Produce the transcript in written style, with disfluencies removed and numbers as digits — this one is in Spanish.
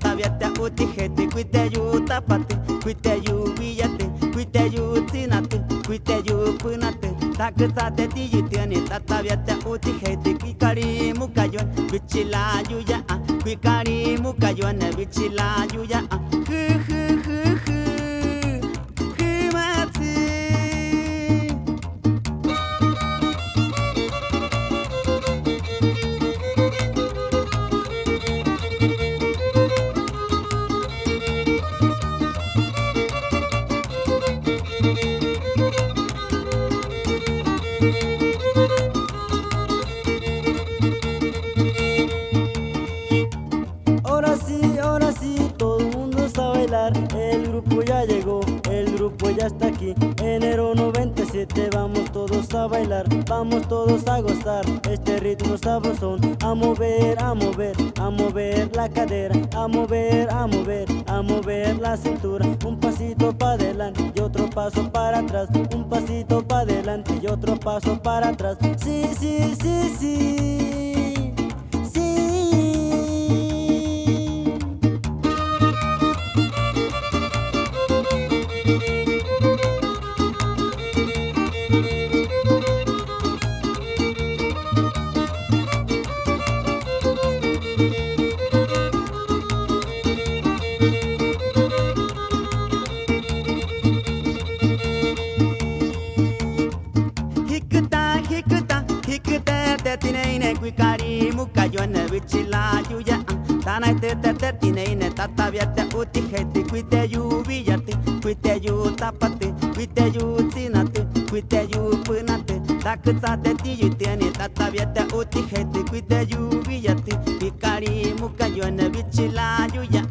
tataviata utijete, cuiteyu tapate, cuiteyu villate, cuiteyu tzinate, cuiteyu punate, taquesate tiyutiani, tataviata utijete, kikari mukayon, bichila yuya, kikari mukayon, bichila yuya, Ahora sí, todo el mundo está a bailar. El grupo ya llegó, el grupo ya está aquí. Enero 97, vamos todos a bailar, vamos todos a gozar este ritmo sabrosón. A mover, a mover, a mover la cadera, a mover, a mover, a mover la cintura. Un pasito para adelante y otro paso para atrás, un pasito para adelante y otro paso para atrás. Sí, sí, sí, sí, sí. Kwikari mukayona bichila yuya tana te tineine tataviate utijete kuiteyu villate kuiteyu tapate kuiteyu tzinate kuiteyu punate taquesate tiyutiani tataviate utijete kuiteyu villate kwikari mukayona bichila yuya